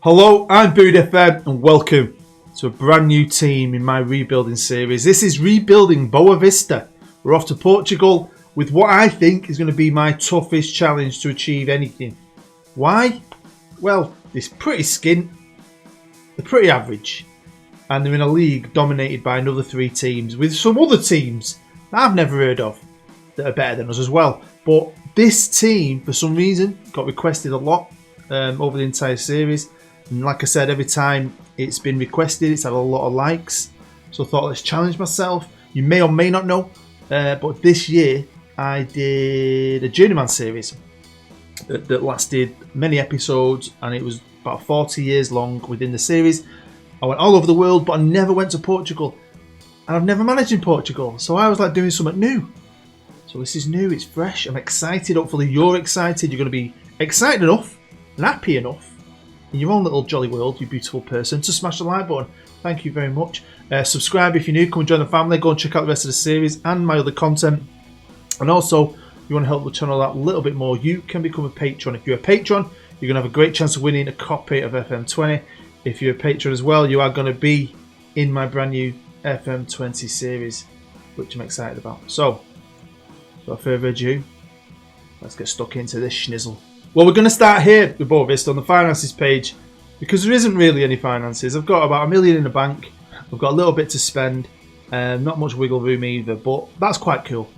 Hello, I'm BOODFM and welcome to a brand new team in my rebuilding series. This is Rebuilding Boavista. We're off to Portugal with what I think is going to be my toughest challenge to achieve anything. Why? Well, they're pretty skint, they're pretty average, and they're in a league dominated by another three teams with some other teams that I've never heard of that are better than us as well. But this team, for some reason, got requested a lot over the entire series. And like I said, every time it's been requested, it's had a lot of likes. So I thought, let's challenge myself. You may or may not know, but this year I did a Journeyman series that lasted many episodes, and it was about 40 years long within the series. I went all over the world, but I never went to Portugal. And I've never managed in Portugal. So I was like doing something new. So this is new, it's fresh, I'm excited. Hopefully you're excited. You're going to be excited enough and happy enough in your own little jolly world, you beautiful person, to smash the like button. Thank you very much. Subscribe if you're new, come and join the family. Go and check out the rest of the series and my other content. And also, if you want to help the channel out a little bit more, you can become a patron. If you're a patron, you're going to have a great chance of winning a copy of FM20. If you're a patron as well, you are going to be in my brand new FM20 series, which I'm excited about. So, without further ado, let's get stuck into this schnizzle. Well, we're going to start here with Boavista on the finances page, because there isn't really any finances. I've got about $1 million in the bank. I've got a little bit to spend, not much wiggle room either, but that's quite cool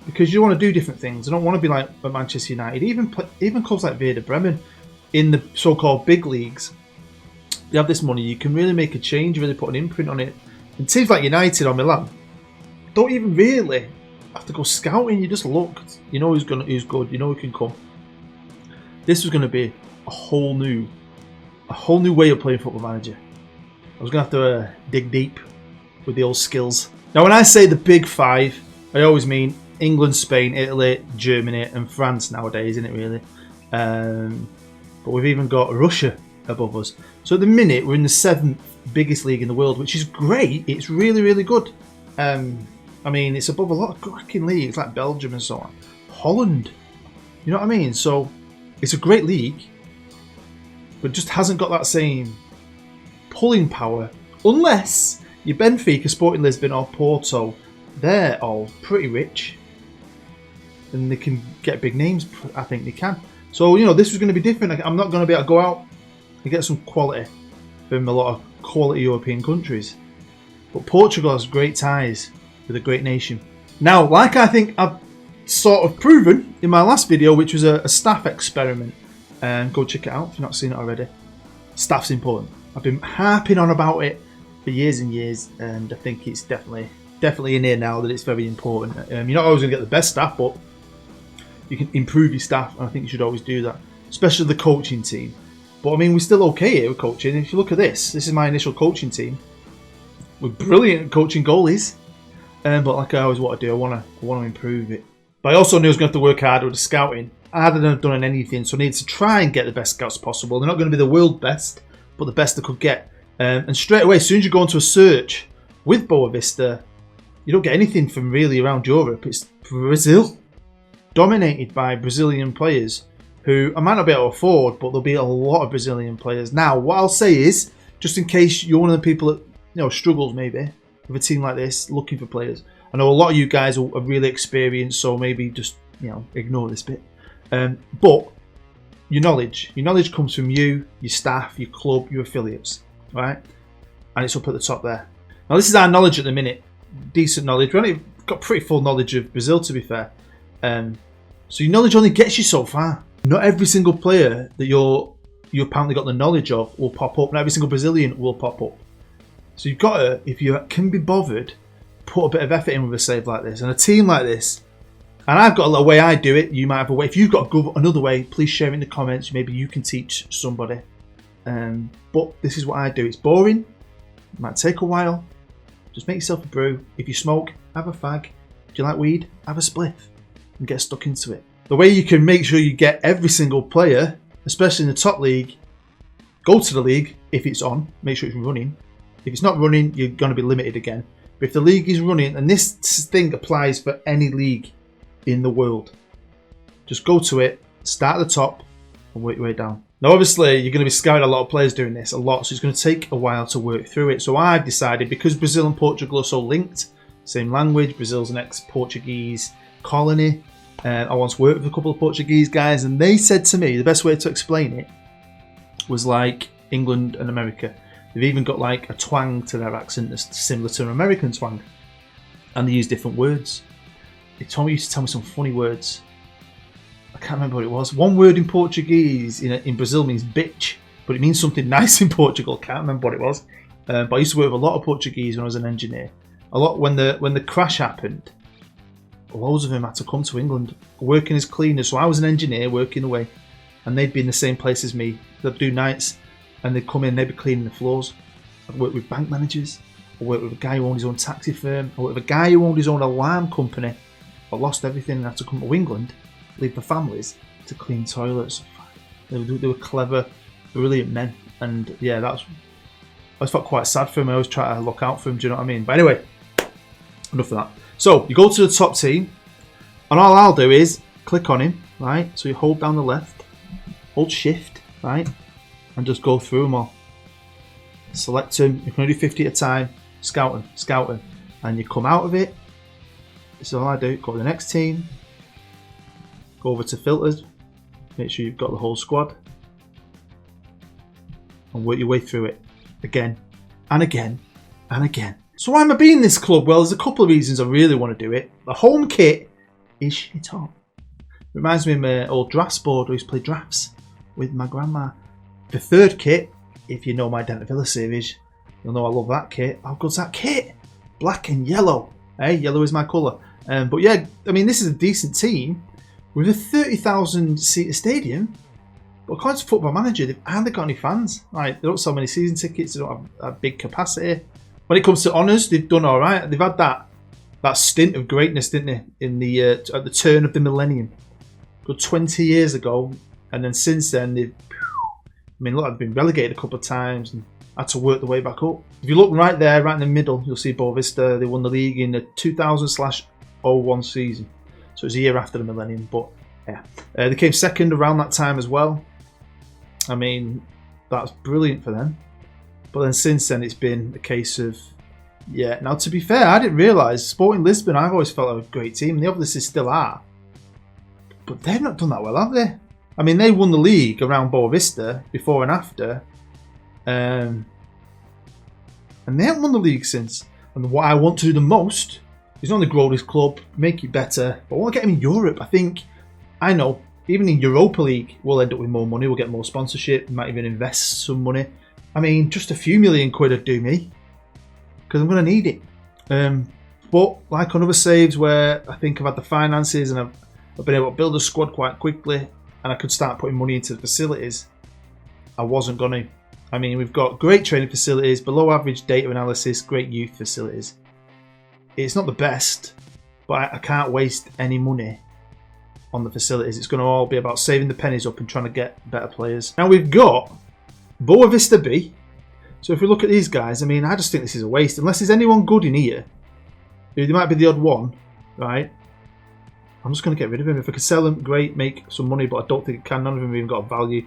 because you want to do different things. I don't want to be like at Manchester United, even clubs like Werder Bremen in the so-called big leagues. You have this money, you can really make a change, really put an imprint on it. And teams like United or Milan don't even really have to go scouting. You just look, you know who's good, you know who can come. This was going to be a whole new way of playing Football Manager. I was going to have to dig deep with the old skills. Now, when I say the big five, I always mean England, Spain, Italy, Germany, and France nowadays, isn't it really? But we've even got Russia above us. So at the minute, we're in the 7th biggest league in the world, which is great. It's really, really good. I mean, it's above a lot of cracking leagues like Belgium and so on. Holland, you know what I mean? So it's a great league, but just hasn't got that same pulling power. Unless you're Benfica, Sporting Lisbon or Porto. They're all pretty rich. And they can get big names, I think they can. So, you know, this was going to be different. I'm not going to be able to go out and get some quality from a lot of quality European countries. But Portugal has great ties with a great nation. Now, like I think I've sort of proven in my last video, which was a staff experiment, and go check it out if you've not seen it already. Staff's important. I've been harping on about it for years and years, and I think it's definitely in here now that it's very important. You're not always going to get the best staff, but you can improve your staff, and I think you should always do that, especially the coaching team. But I mean, we're still okay here with coaching. If you look at this is my initial coaching team with brilliant coaching goalies, but like I always want to do, I want to improve it. But I also knew I was going to have to work harder with the scouting. I hadn't done anything, so I needed to try and get the best scouts possible. They're not going to be the world best, but the best they could get. And straight away, as soon as you go into a search with Boavista, you don't get anything from really around Europe. It's Brazil, dominated by Brazilian players who I might not be able to afford, but there'll be a lot of Brazilian players. Now, what I'll say is, just in case you're one of the people that struggles maybe with a team like this, looking for players. I know a lot of you guys are really experienced, so maybe just ignore this bit. But your knowledge comes from you, your staff, your club, your affiliates, right? And it's up at the top there. Now this is our knowledge at the minute, decent knowledge. We've only got pretty full knowledge of Brazil, to be fair. So your knowledge only gets you so far. Not every single player that you apparently got the knowledge of will pop up. Not every single Brazilian will pop up. So you've got to, if you can be bothered, put a bit of effort in with a save like this and a team like this. And I've got a way I do it. You might have a way. If you've got another way, please share it in the comments. Maybe you can teach somebody. But this is what I do. It's boring. It might take a while. Just make yourself a brew. If you smoke, have a fag. If you like weed, have a spliff and get stuck into it. The way you can make sure you get every single player, especially in the top league, go to the league if it's on. Make sure it's running. If it's not running, you're going to be limited again. But if the league is running, and this thing applies for any league in the world, just go to it, start at the top, and work your way down. Now, obviously, you're going to be scouting a lot of players doing this, a lot, so it's going to take a while to work through it. So I've decided, because Brazil and Portugal are so linked, same language, Brazil's an ex-Portuguese colony. I once worked with a couple of Portuguese guys, and they said to me the best way to explain it was like England and America. They've even got like a twang to their accent that's similar to an American twang, and they use different words. They used to tell me some funny words. I can't remember what it was. One word in Portuguese in Brazil means bitch, but it means something nice in Portugal. Can't remember what it was. But I used to work with a lot of Portuguese when I was an engineer. A lot when the crash happened. Loads of them had to come to England working as cleaners. So I was an engineer working away, and they'd be in the same place as me. They'd do nights, and they'd come in, they'd be cleaning the floors. I'd work with bank managers. I worked with a guy who owned his own taxi firm. I worked with a guy who owned his own alarm company, but lost everything and had to come to England, leave the families to clean toilets. They were clever, brilliant men, and yeah, I always felt quite sad for him. I always try to look out for him. Do you know what I mean? But anyway, enough of that. So you go to the top team, and all I'll do is click on him, right? So you hold down the left, hold shift, right, and just go through them all. Select them. You can only do 50 at a time. Scout them, and you come out of it. This is all I do. Go to the next team. Go over to filters. Make sure you've got the whole squad, and work your way through it again and again and again. So why am I being this club? Well, there's a couple of reasons I really want to do it. The home kit is shit hot. Reminds me of my old drafts board. I used to play drafts with my grandma. The third kit, if you know my Denton Villa series, you'll know I love that kit. How good's that kit? Black and yellow. Hey, yellow is my colour. But yeah, I mean, this is a decent team with a 30,000 seater stadium. But according to Football Manager, they've hardly got any fans. Right, they don't sell many season tickets. They don't have a big capacity. When it comes to honours, they've done all right. They've had that stint of greatness, didn't they, in the at the turn of the millennium, good 20 years ago, and then since then they've been relegated a couple of times and had to work their way back up. If you look right there, right in the middle, you'll see Boavista. They won the league in the 2000/01 season, so it was a year after the millennium. But yeah, they came second around that time as well. I mean, that's brilliant for them. But then since then, it's been a case of, yeah. Now, to be fair, I didn't realise Sporting Lisbon, I've always felt a great team, and they obviously still are. But they've not done that well, have they? I mean, they won the league around Boavista before and after. And they haven't won the league since. And what I want to do the most is not only grow this club, make it better, but I want to get them in Europe. I know, even in Europa League, we'll end up with more money, we'll get more sponsorship, we might even invest some money. I mean, just a few million quid would do me, because I'm going to need it. But like on other saves where I think I've had the finances and I've been able to build a squad quite quickly and I could start putting money into the facilities, I wasn't going to. I mean, we've got great training facilities, below average data analysis, great youth facilities. It's not the best, but I can't waste any money on the facilities. It's going to all be about saving the pennies up and trying to get better players. Now we've got Boavista B. So if we look at these guys, I mean, I just think this is a waste. Unless there's anyone good in here, there might be the odd one, right? I'm just going to get rid of him. If I could sell them, great, make some money, but I don't think I can. None of them have even got a value,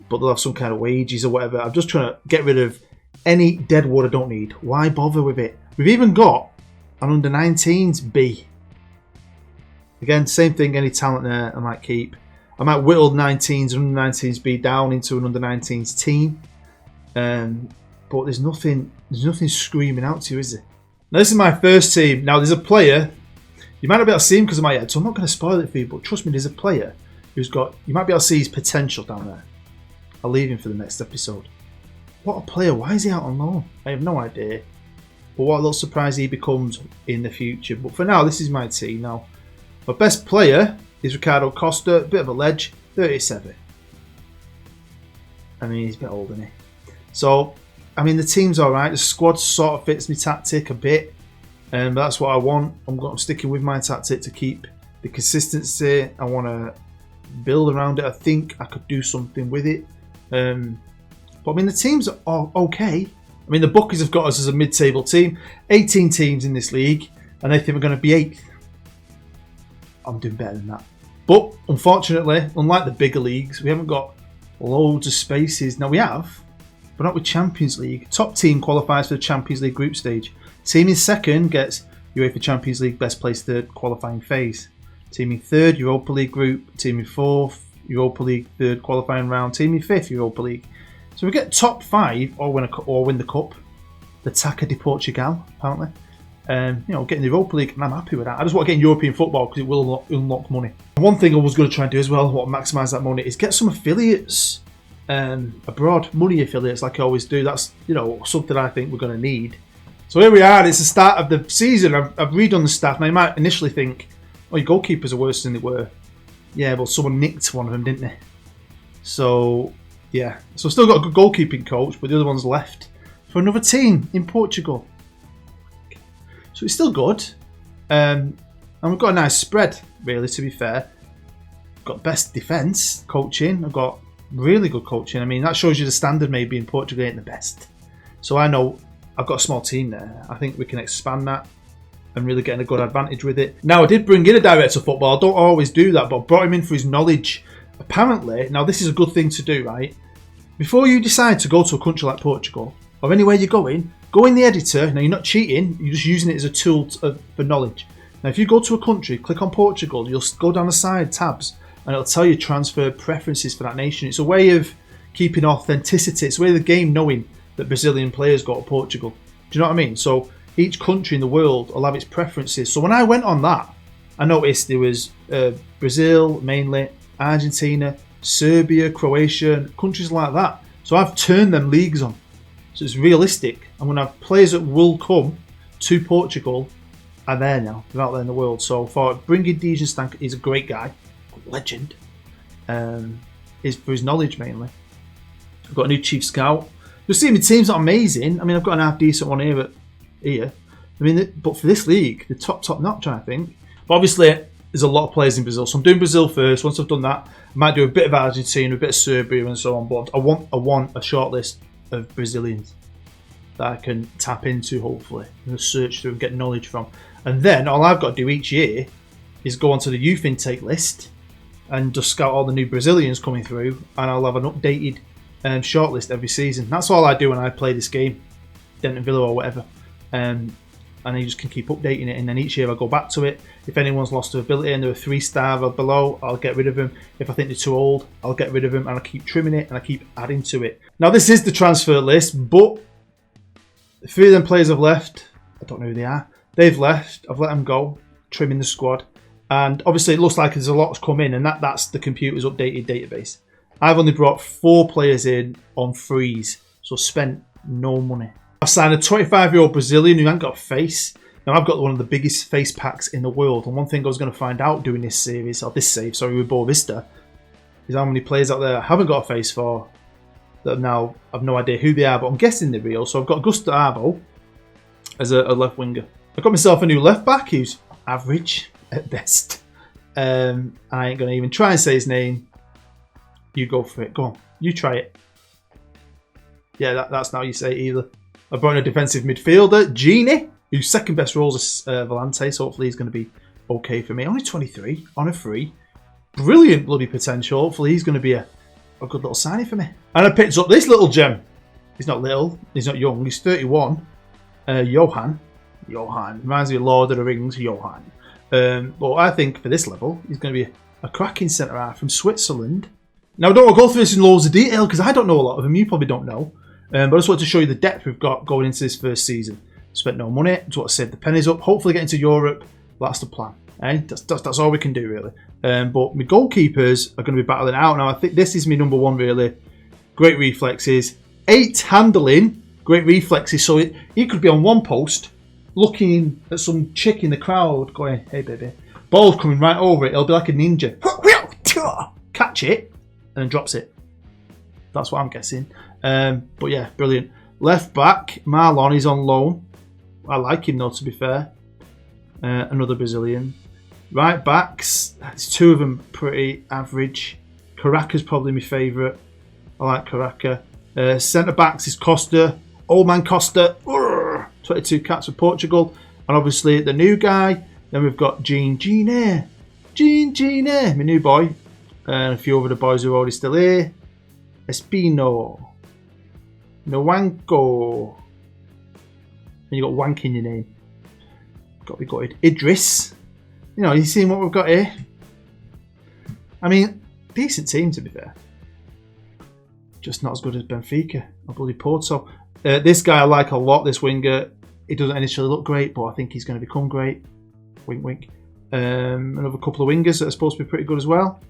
but they'll have some kind of wages or whatever. I'm just trying to get rid of any dead wood I don't need. Why bother with it? We've even got an under-19s B. Again, same thing, any talent there I might keep. I might whittle 19s and under-19s B down into an under-19s team. But there's nothing screaming out to you, is there? Now, this is my first team. Now, there's a player. You might not be able to see him because of my head, so I'm not going to spoil it for you, but trust me, there's a player who's got... You might be able to see his potential down there. I'll leave him for the next episode. What a player. Why is he out on loan? I have no idea. But what a little surprise he becomes in the future. But for now, this is my team. Now, my best player is Ricardo Costa, a bit of a ledge, 37. I mean, he's a bit old, isn't he? So, I mean, the team's alright. The squad sort of fits my tactic a bit. But that's what I want. I'm sticking with my tactic to keep the consistency. I want to build around it. I think I could do something with it. But I mean, the teams are okay. I mean, the bookies have got us as a mid-table team. 18 teams in this league, and they think we're going to be 8th. I'm doing better than that. But unfortunately, unlike the bigger leagues, we haven't got loads of spaces. Now we have, but not with Champions League. Top team qualifies for the Champions League group stage. Team in second gets UEFA Champions League best placed third qualifying phase. Team in third, Europa League group. Team in fourth, Europa League third qualifying round. Team in fifth, Europa League. So we get top 5 or win the cup. The Taça de Portugal, apparently. Getting the Europa League, and I'm happy with that. I just want to get in European football because it will unlock money. And one thing I was going to try and do as well, what maximise that money, is get some affiliates abroad, money affiliates, like I always do. That's something I think we're going to need. So here we are. It's the start of the season. I've redone the staff. Now you might initially think, "Oh, your goalkeepers are worse than they were." Yeah, well, someone nicked one of them, didn't they? So yeah, so still got a good goalkeeping coach, but the other one's left for another team in Portugal. So it's still good. And we've got a nice spread, really, to be fair. Got best defence coaching. I've got really good coaching. I mean, that shows you the standard maybe in Portugal ain't the best. So I know I've got a small team there. I think we can expand that and really get a good advantage with it. Now, I did bring in a director of football. I don't always do that, but I brought him in for his knowledge. Apparently, now this is a good thing to do, right? Before you decide to go to a country like Portugal, or anywhere you're going, go in the editor. Now, you're not cheating. You're just using it as a tool for knowledge. Now, if you go to a country, click on Portugal, you'll go down the side tabs, and it'll tell you transfer preferences for that nation. It's a way of keeping authenticity. It's a way of the game knowing that Brazilian players go to Portugal. Do you know what I mean? So each country in the world will have its preferences. So when I went on that, I noticed there was Brazil, mainly, Argentina, Serbia, Croatia, countries like that. So I've turned them leagues on. So it's realistic. I'm going to have players that will come to Portugal are there now. They're out there in the world. So for bringing Dijon Stank, he's a great guy, legend. Is for his knowledge mainly. I've got a new chief scout. You'll see my team's not amazing. I mean, I've got an half decent one here. I mean, but for this league, the top notch, I think. But obviously, there's a lot of players in Brazil, so I'm doing Brazil first. Once I've done that, I might do a bit of Argentina, a bit of Serbia, and so on. But I want a short list of Brazilians that I can tap into, hopefully, and search through and get knowledge from. And then all I've got to do each year is go onto the youth intake list and just scout all the new Brazilians coming through, and I'll have an updated shortlist every season. That's all I do when I play this game, Denton Villa or whatever. And you just can keep updating it, and then each year I go back to it. If anyone's lost their ability and they're a 3-star or below, I'll get rid of them. If I think they're too old, I'll get rid of them, and I keep trimming it and I keep adding to it. Now this is the transfer list, but 3 of them players have left. I don't know who they are. They've left. I've let them go, trimming the squad. And obviously it looks like there's a lot to come in, and that's the computer's updated database. I've only brought 4 players in on freeze, so spent no money. I've signed a 25-year-old Brazilian who hasn't got a face. Now, I've got one of the biggest face packs in the world. And one thing I was going to find out doing this series, or this save, sorry, with Boavista, is how many players out there I haven't got a face for that now I've no idea who they are, but I'm guessing they're real. So I've got Gustavo as a left winger. I've got myself a new left back who's average at best. I ain't going to even try and say his name. You go for it. Go on. You try it. Yeah, that's not how you say it either. I brought in a defensive midfielder, Genie, whose second best role is Volante, so hopefully he's going to be okay for me. Only 23, on a free. Brilliant bloody potential. Hopefully he's going to be a good little signing for me. And I picked up this little gem. He's not little, he's not young, he's 31. Johan. Reminds me of Lord of the Rings, Johan. But I think for this level, he's going to be a cracking centre-half from Switzerland. Now, I don't want to go through this in loads of detail because I don't know a lot of them. You probably don't know. But I just wanted to show you the depth we've got going into this first season. Spent no money. Just want to save the pennies up. Hopefully get into Europe. That's the plan. That's all we can do, really. But my goalkeepers are going to be battling out. Now, I think this is my number one, really. Great reflexes. 8 handling. Great reflexes. So he could be on one post, looking at some chick in the crowd, going, "Hey, baby." Ball's coming right over it. It'll be like a ninja. Catch it, and then drops it. That's what I'm guessing. But yeah, brilliant. Left back, Marlon is on loan. I like him though, to be fair. Another Brazilian. Right backs, there's 2 of them pretty average. Caracas probably my favourite. I like Caraca. Centre backs is Costa. Old man Costa. 22 caps for Portugal. And obviously the new guy. Then we've got Genie, my new boy. And a few other boys who are already still here. Espino. Nwanko. And you got wank in your name. Got to be gutted. Idris. You know, you seen what we've got here? I mean, decent team to be fair. Just not as good as Benfica or bloody Porto. This guy I like a lot, this winger. He doesn't initially look great, but I think he's going to become great. Wink, wink. Another couple of wingers that are supposed to be pretty good as well.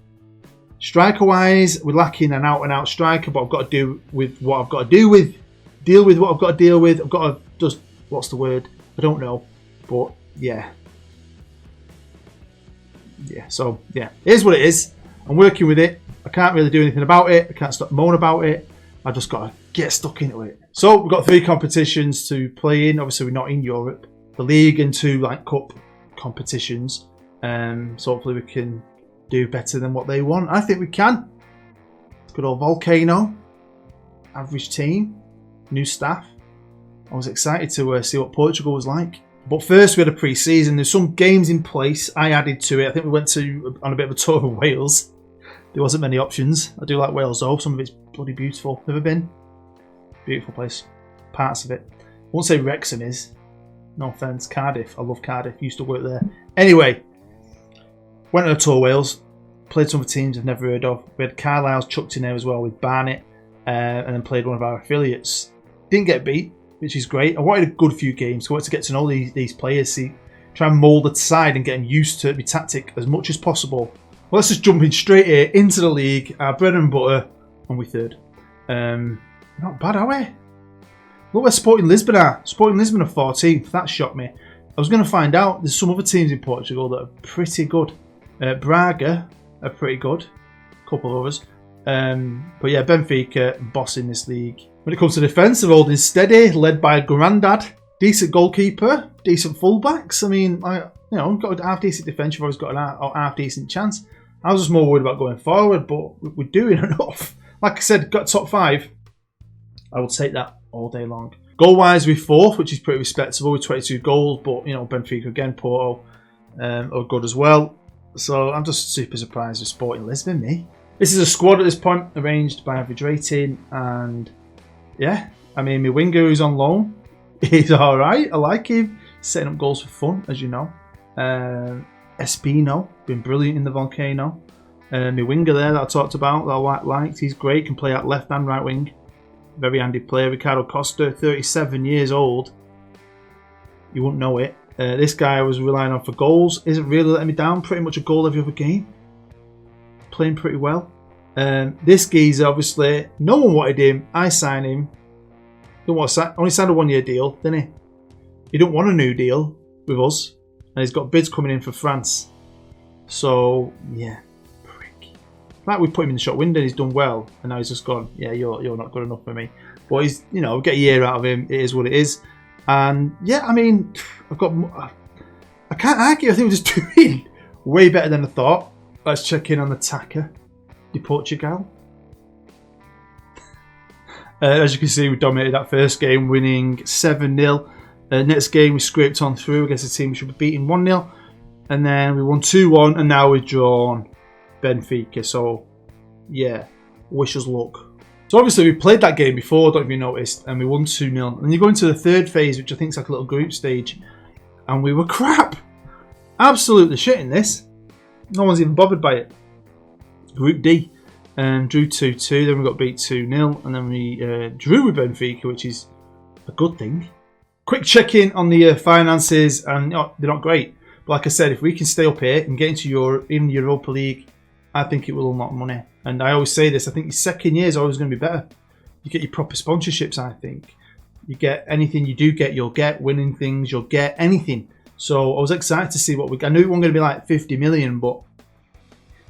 Striker-wise, we're lacking an out-and-out striker, but I've got to do with what I've got to do with. Deal with what I've got to deal with. I've got to just, what's the word? I don't know. But, yeah. Yeah, so, yeah. Here's what it is. I'm working with it. I can't really do anything about it. I can't stop moaning about it. I just got to get stuck into it. So, we've got 3 competitions to play in. Obviously, we're not in Europe. The league and 2, like, cup competitions. So, hopefully we can do better than what they want. I think we can. Good old Volcano. Average team. New staff. I was excited to see what Portugal was like. But first we had a pre-season. There's some games in place I added to it. I think we went on a bit of a tour of Wales. There wasn't many options. I do like Wales though. Some of it's bloody beautiful. Never been. Beautiful place. Parts of it. I won't say Wrexham is. No offence. Cardiff. I love Cardiff. Used to work there. Anyway. Went on a tour of Wales. Played some of the teams I've never heard of. We had Carlisle's chucked in there as well with Barnet. And then played one of our affiliates. Didn't get beat, which is great. I wanted a good few games. I wanted to get to know these players. Try and mould the side and get them used to my tactic as much as possible. Well, let's just jump in straight here into the league. Our bread and butter. And we're third. Not bad, are we? Look where Sporting Lisbon are. Sporting Lisbon are 14th. That shocked me. I was going to find out. There's some other teams in Portugal that are pretty good. Braga are pretty good. A couple of others. But yeah, Benfica bossing this league. When it comes to defence, they're holding steady, led by Grandad. Decent goalkeeper, decent fullbacks. I mean, got a half decent defence. You've always got a half decent chance. I was just more worried about going forward, but we're doing enough. Like I said, got top 5. I will take that all day long. Goal-wise, we're 4th, which is pretty respectable with 22 goals. But Benfica again, Porto are good as well. So I'm just super surprised with Sporting Lisbon, me. This is a squad at this point, arranged by average rating, and yeah, I mean, my winger who's on loan, he's alright, I like him, setting up goals for fun, as you know. Espino, been brilliant in the Volcano. My winger there that I talked about, that I liked, he's great, can play out left and right wing. Very handy player. Ricardo Costa, 37 years old. You wouldn't know it. This guy I was relying on for goals, isn't really letting me down, pretty much a goal every other game. Playing pretty well. This geezer, obviously, no one wanted him. I signed him. Only signed a 1-year deal, didn't he? He didn't want a new deal with us, and he's got bids coming in for France. So yeah, prick. Like we put him in the shop window, he's done well, and now he's just gone. Yeah, you're not good enough for me. But he's, get a year out of him. It is what it is. And yeah, I mean, I can't argue. I think we're just doing way better than I thought. Let's check in on the Tacker, the Portugal. As you can see, we dominated that first game, winning 7-0. Next game, we scraped on through against a team we should be beating 1-0. And then we won 2-1, and now we've drawn Benfica. So, yeah, wish us luck. So obviously, we played that game before, don't know if you noticed, and we won 2-0. And you go into the third phase, which I think is like a little group stage, and we were crap. Absolutely shit in this. No one's even bothered by it. Group D. Drew 2-2, then we got beat 2-0, and then we drew with Benfica, which is a good thing. Quick check-in on the finances, and they're not great. But like I said, if we can stay up here and get into Europa League, I think it will unlock money. And I always say this, I think your second year is always going to be better. You get your proper sponsorships, I think. You get anything you do get, you'll get. Winning things, you'll get anything. So I was excited to see what I knew it wasn't going to be like 50 million, but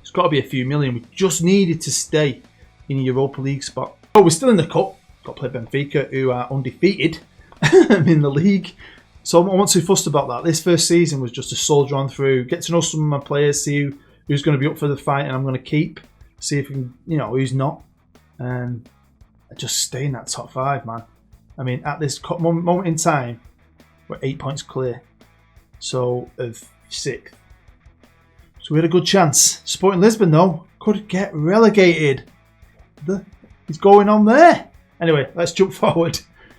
it's got to be a few million. We just needed to stay in a Europa League spot. Oh, we're still in the cup. Got to play Benfica, who are undefeated in the league. So I'm not too fussed about that. This first season was just a soldier on through, get to know some of my players, see who's going to be up for the fight, and I'm going to keep. See if we can, who's not. Just stay in that top 5, man. I mean, at this moment in time, we're 8 points clear. So, of 6th. So we had a good chance. Sporting Lisbon, though, could get relegated. The is going on there? Anyway, let's jump forward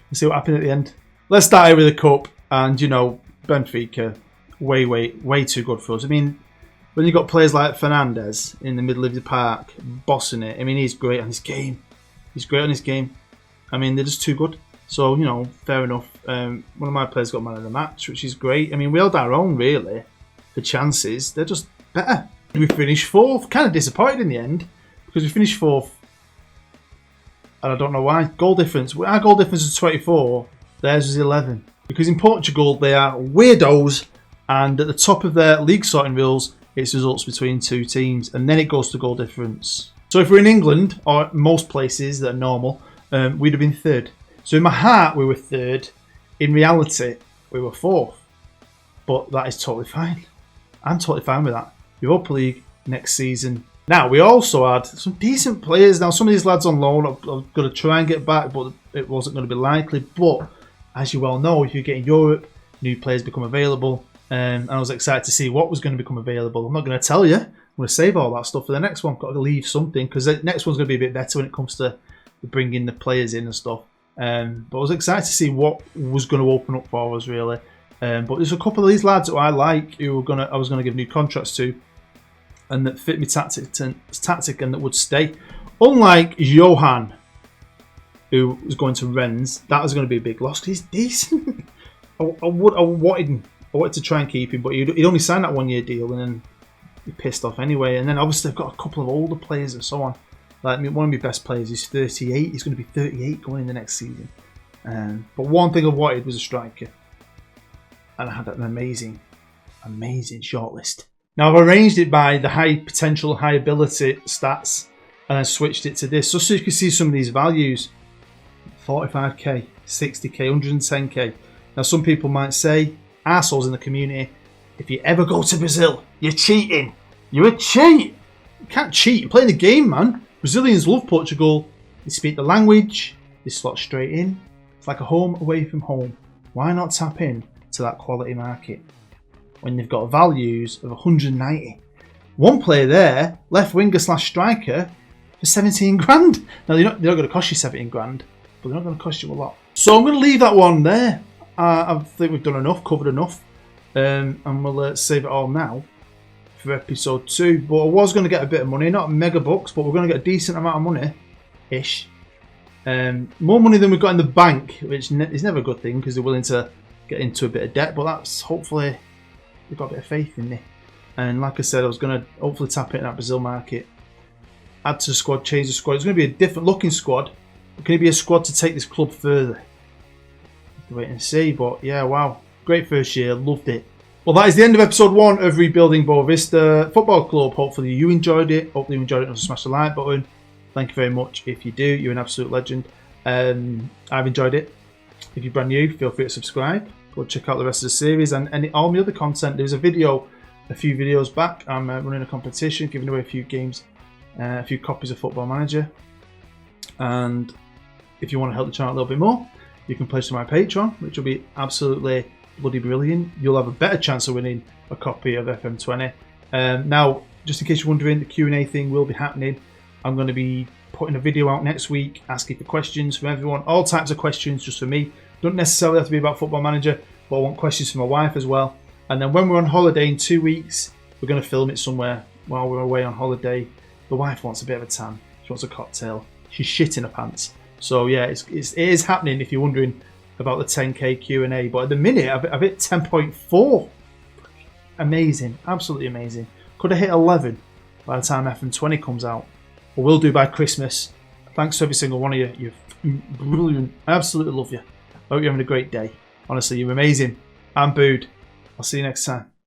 and see what happened at the end. Let's start here with the cup. And, you know, Benfica, way too good for us. I mean, when you've got players like Fernandes in the middle of the park, bossing it, I mean, he's great on his game. He's great on his game. I mean, they're just too good. So, you know, fair enough. One of my players got man of the match, which is great. I mean, we held our own, really, for chances. They're just better. We finished fourth. Kind of disappointed in the end, because we finished fourth. And I don't know why. Goal difference. Our goal difference is 24. Theirs was 11. Because in Portugal, they are weirdos. And at the top of their league sorting rules, it's results between two teams. And then it goes to goal difference. So if we're in England, or most places that are normal, we'd have been third. So in my heart, we were third. In reality, we were fourth. But that is totally fine. I'm totally fine with that. Europa League next season. Now, we also had some decent players. Now, some of these lads on loan, I'm going to try and get back, but it wasn't going to be likely. But, as you well know, if you get in Europe, new players become available. And I was excited to see what was going to become available. I'm not going to tell you. I'm going to save all that stuff for the next one. Got to leave something, because the next one's going to be a bit better when it comes to bringing the players in and stuff. But I was excited to see what was going to open up for us, really. But there's a couple of these lads that I like, who I was going to give new contracts to, and that fit my tactic and that would stay. Unlike Johan, who was going to Rennes, that was going to be a big loss because he's decent. I wanted to try and keep him, but he'd only signed that 1 year deal, and then he pissed off anyway. And then obviously I've got a couple of older players and so on. Like, one of my best players is 38. He's going to be 38 going in the next season. But one thing I wanted was a striker, and I had an amazing shortlist. Now, I've arranged it by the high potential, high ability stats, and then switched it to this, just so you can see some of these values. 45k, 60k, 110k. Now, some people might say, arseholes in the community, if you ever go to Brazil, you're cheating. You're a cheat. You can't cheat. You're playing the game, man. Brazilians love Portugal. They speak the language. They slot straight in. It's like a home away from home. Why not tap in to that quality market when they've got values of 190? One player there, left winger / striker, for 17 grand. Now, they're not going to cost you 17 grand, but they're not going to cost you a lot. So I'm going to leave that one there. I think we've done enough, covered enough. And we'll save it all now for episode 2. But I was going to get a bit of money, not mega bucks, but we're going to get a decent amount of money-ish. More money than we've got in the bank, which is never a good thing, because they're willing to get into a bit of debt. But that's hopefully, we've got a bit of faith in me. And like I said, I was going to hopefully tap it in that Brazil market. Add to the squad, change the squad. It's going to be a different looking squad. Can it be a squad to take this club further? Wait and see. But yeah, wow. Great first year. Loved it. Well, that is the end of episode 1 of Rebuilding Boavista Football Club. Hopefully you enjoyed it. Hopefully you enjoyed it. Smash the like button. Thank you very much. If you do, you're an absolute legend. I've enjoyed it. If you're brand new, feel free to subscribe. Go check out the rest of the series and all my other content. There was a video a few videos back. I'm running a competition, giving away a few games, a few copies of Football Manager. And if you want to help the channel a little bit more, you can pledge to my Patreon, which will be absolutely bloody brilliant. You'll have a better chance of winning a copy of FM20. Now, just in case you're wondering, the Q&A thing will be happening. I'm going to be putting a video out next week asking for questions from everyone, all types of questions just for me. Don't necessarily have to be about Football Manager, but I want questions from my wife as well. And then when we're on holiday in 2 weeks, we're going to film it somewhere while we're away on holiday. The wife wants a bit of a tan. She wants a cocktail. She's shitting her pants. So yeah, it is happening if you're wondering about the 10k Q&A. But at the minute, I've hit 10.4. Amazing. Absolutely amazing. Could have hit 11 by the time FM20 comes out. Or will do by Christmas. Thanks to every single one of you. You're brilliant. I absolutely love you. I hope you're having a great day. Honestly, you're amazing. I'm Bood. I'll see you next time.